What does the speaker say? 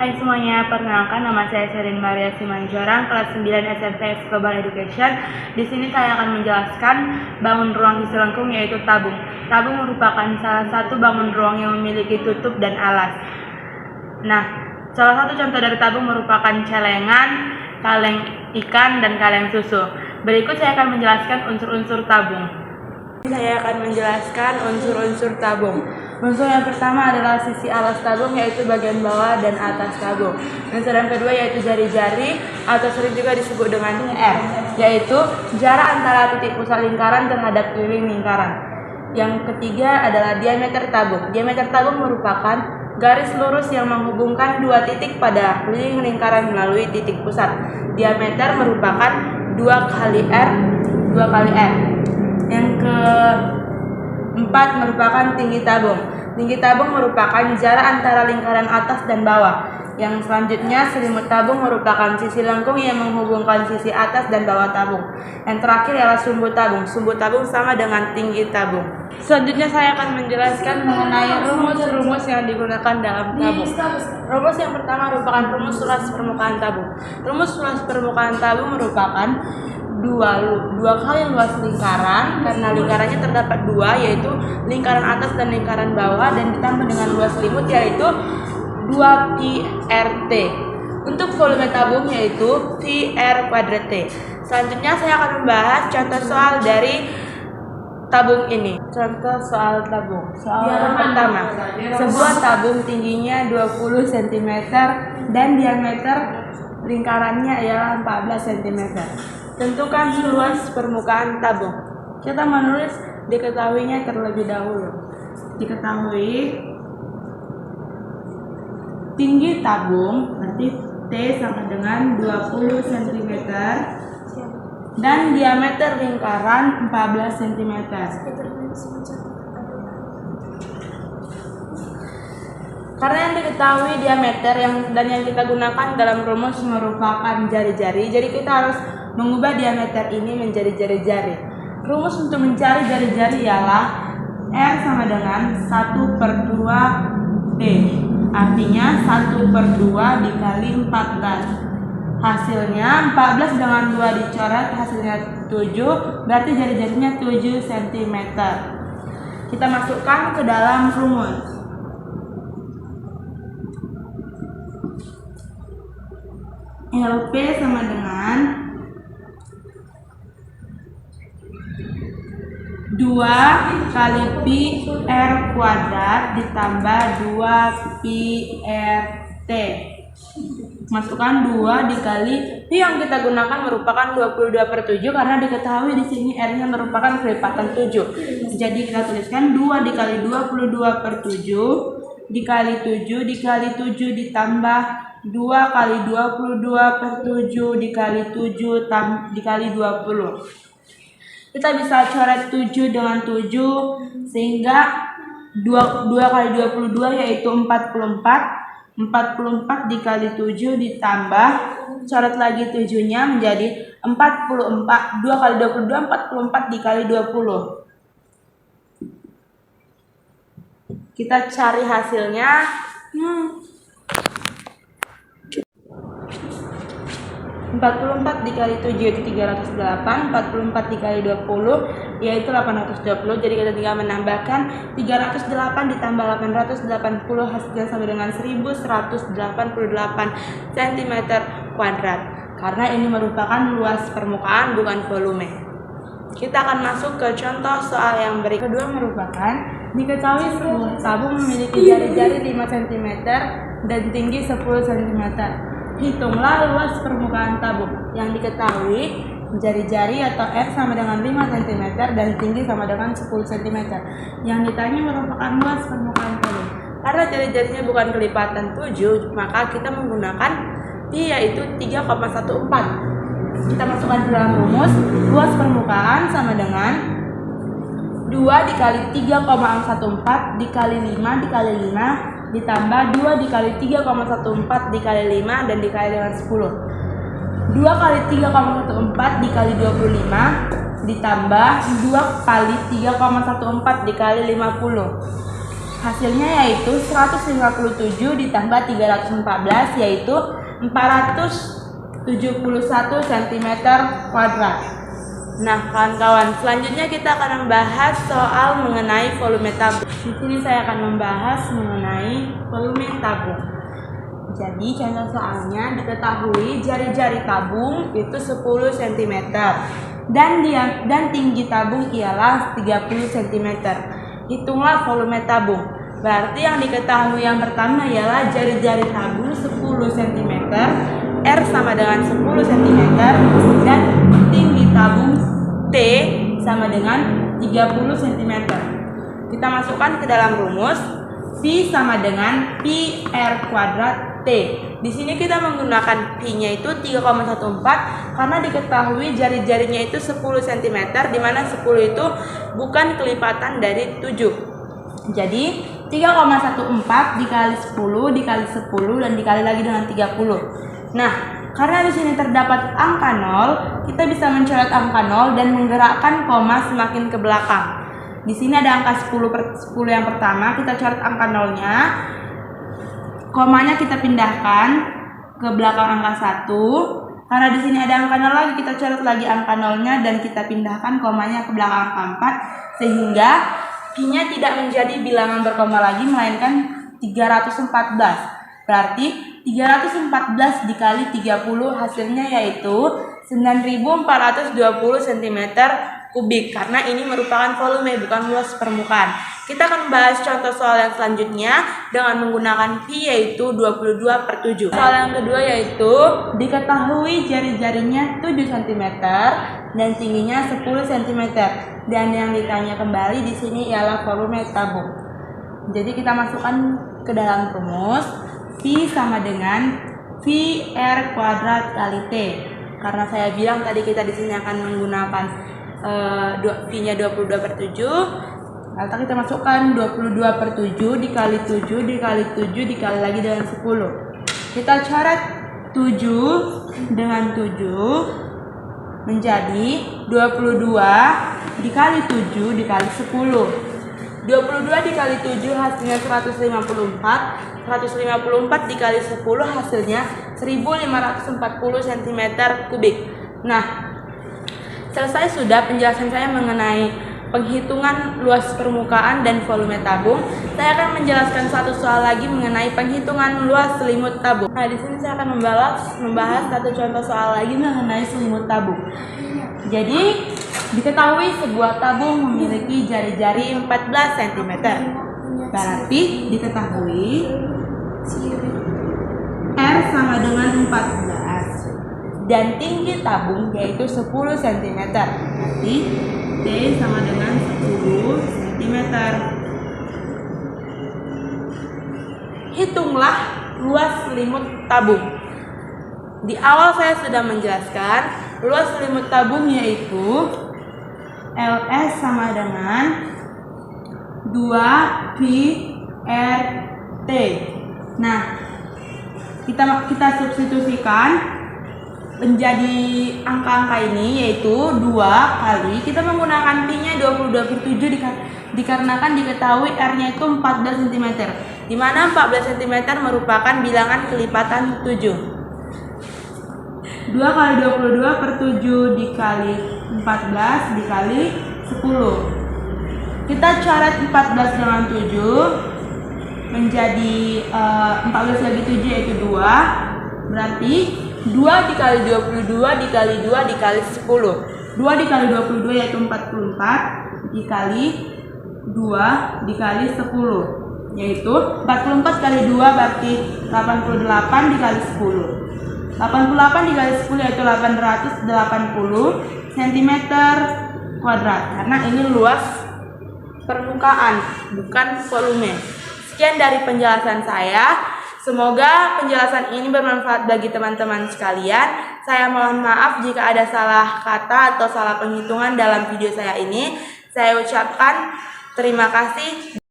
Hai semuanya, perkenalkan nama saya Sherin Maria Simanjorang, kelas 9 SMPS Global Education. Di sini saya akan menjelaskan bangun ruang di Selengkung, yaitu tabung. Tabung merupakan salah satu bangun ruang yang memiliki tutup dan alas. Nah, salah satu contoh dari tabung merupakan celengan, kaleng ikan, dan kaleng susu. Berikut saya akan menjelaskan unsur-unsur tabung. Saya akan menjelaskan unsur-unsur tabung. Unsur yang pertama adalah sisi alas tabung, yaitu bagian bawah dan atas tabung. Unsur yang kedua yaitu jari-jari atau sering juga disebut dengan R, yaitu jarak antara titik pusat lingkaran terhadap keliling lingkaran. Yang ketiga adalah diameter tabung. Diameter tabung merupakan garis lurus yang menghubungkan dua titik pada keliling lingkaran melalui titik pusat. Diameter merupakan 2 kali R, 2 kali R. Yang keempat merupakan tinggi tabung. Tinggi tabung merupakan jarak antara lingkaran atas dan bawah. Yang selanjutnya, selimut tabung merupakan sisi lengkung yang menghubungkan sisi atas dan bawah tabung. Yang terakhir adalah sumbu tabung. Sumbu tabung sama dengan tinggi tabung. Selanjutnya saya akan menjelaskan mengenai rumus-rumus yang digunakan dalam tabung. Rumus yang pertama merupakan rumus luas permukaan tabung. Rumus luas permukaan tabung merupakan dua kali luas lingkaran, karena lingkarannya terdapat dua, yaitu lingkaran atas dan lingkaran bawah, dan ditambah dengan luas selimut, yaitu 2 pi RT. Untuk volume tabung yaitu pi R kuadrat T. Selanjutnya saya akan membahas contoh soal dari tabung ini. Contoh soal tabung. Soal yang pertama, sebuah tabung tingginya 20 cm dan diameter lingkarannya ialah 14 cm. Tentukan luas permukaan tabung. Kita menulis diketahuinya terlebih dahulu. Diketahui tinggi tabung, berarti T sama dengan 20 cm dan diameter lingkaran 14 cm. Karena yang diketahui diameter dan yang kita gunakan dalam rumus merupakan jari-jari, jadi kita harus mengubah diameter ini menjadi jari-jari. Rumus untuk mencari jari-jari ialah R sama dengan 1/2 T. Artinya 1/2 dikali 14. Hasilnya 14 dengan 2 dicoret, hasilnya 7. Berarti jari-jarinya 7 cm. Kita masukkan ke dalam rumus. LP sama dengan 2 kali pi R kuadrat ditambah 2 pi RT. Masukkan 2 dikali pi yang kita gunakan merupakan 22/7, karena diketahui di sini R-nya merupakan kelipatan 7. Jadi kita tuliskan 2 dikali 22/7 dikali 7 dikali 7 ditambah 2 kali 22/7 dikali 7 dikali 20. Kita bisa coret 7 dengan 7, sehingga 2 kali 22 yaitu 44. 44 dikali 7 ditambah, coret lagi 7-nya menjadi 44. 2 kali 22, 44 dikali 20. Kita cari hasilnya. 44 dikali 7 yaitu 308, 44 dikali 20 yaitu 820. Jadi kita tinggal menambahkan 308 ditambah 880, hasilnya sama dengan 1188 cm kuadrat. Karena ini merupakan luas permukaan bukan volume. Kita akan masuk ke contoh soal yang berikut. Kedua merupakan diketahui sebuah tabung memiliki jari-jari 5 cm dan tinggi 10 cm. Hitunglah luas permukaan tabung. Yang diketahui jari-jari atau R sama dengan 5 cm dan tinggi sama dengan 10 cm. Yang ditanya merupakan luas permukaan tabung. Karena jari-jarinya bukan kelipatan 7, maka kita menggunakan pi yaitu 3,14. Kita masukkan ke dalam rumus. Luas permukaan sama dengan 2 dikali 3,14 dikali 5 dikali 5 ditambah 2 dikali 3,14 dikali 5 dan dikali dengan 10. 2 kali 3,14 dikali 25 ditambah 2 kali 3,14 dikali 50. Hasilnya yaitu 157 ditambah 314 yaitu 471 cm kuadrat. Nah, kawan-kawan, selanjutnya kita akan membahas soal mengenai volume tabung. Di sini saya akan membahas mengenai volume tabung. Jadi, contoh soalnya diketahui jari-jari tabung itu 10 cm dan tinggi tabung ialah 30 cm. Hitunglah volume tabung. Berarti yang diketahui yang pertama ialah jari-jari tabung 10 cm, R sama dengan 10 cm, dan tinggi tabung T sama dengan 30 cm. Kita masukkan ke dalam rumus. V sama dengan pi R kuadrat T. Di sini kita menggunakan pi-nya itu 3,14 karena diketahui jari-jarinya itu 10 cm, di mana 10 itu bukan kelipatan dari 7. Jadi 3,14 dikali 10 dikali 10 dan dikali lagi dengan 30. Nah, karena di sini terdapat angka 0, kita bisa mencoret angka 0 dan menggerakkan koma semakin ke belakang. Di sini ada angka 10 yang pertama, kita coret angka 0-nya. Komanya kita pindahkan ke belakang angka 1. Karena di sini ada angka 0 lagi, kita coret lagi angka 0-nya dan kita pindahkan komanya ke belakang angka 4 sehingga pi-nya tidak menjadi bilangan berkoma lagi melainkan 314. Berarti 314 dikali 30 hasilnya yaitu 9420 cm kubik, karena ini merupakan volume bukan luas permukaan. Kita akan membahas contoh soal yang selanjutnya dengan menggunakan pi yaitu 22/7. Soal yang kedua yaitu diketahui jari-jarinya 7 cm dan tingginya 10 cm. Dan yang ditanya kembali di sini ialah volume tabung. Jadi kita masukkan ke dalam rumus. Pi sama dengan VR kuadrat kali T. Karena saya bilang tadi kita di sini akan menggunakan pi-nya 22/7. Lalu kita masukkan 22/7 dikali 7 dikali 7 dikali lagi dengan 10. Kita coret 7 dengan 7 menjadi 22 dikali 7 dikali 10. 22 dikali 7 hasilnya 154. 154 dikali 10 hasilnya 1540 cm kubik. Nah, selesai sudah penjelasan saya mengenai penghitungan luas permukaan dan volume tabung. Saya akan menjelaskan satu soal lagi mengenai penghitungan luas selimut tabung. Nah, di sini saya akan membahas satu contoh soal lagi mengenai selimut tabung. Jadi, diketahui sebuah tabung memiliki jari-jari 14 cm. Berarti diketahui R sama dengan 14 dan tinggi tabung yaitu 10 cm. Berarti T sama dengan 10 cm. Hitunglah luas selimut tabung. Di awal saya sudah menjelaskan luas selimut tabung yaitu LS sama dengan 2 pi R T. Nah, kita substitusikan menjadi angka-angka ini yaitu 2 kali kita menggunakan pi-nya 22/7 dikarenakan diketahui R-nya itu 14 cm, di mana 14 cm merupakan bilangan kelipatan 7. 2 kali 22/7 dikali 14 dikali 10. Kita coret 14 dengan 7 menjadi 14 lagi 7 yaitu 2. Berarti 2 dikali 22 dikali 2 dikali 10. 2 dikali 22 yaitu 44 dikali 2 dikali 10 yaitu 44 kali 2 berarti 88 dikali 10. 88 dikali 10 yaitu 880 cm kuadrat, karena ini luas permukaan bukan volume. Sekian dari penjelasan saya. Semoga penjelasan ini bermanfaat bagi teman-teman sekalian. Saya mohon maaf jika ada salah kata atau salah penghitungan dalam video saya ini. Saya ucapkan terima kasih.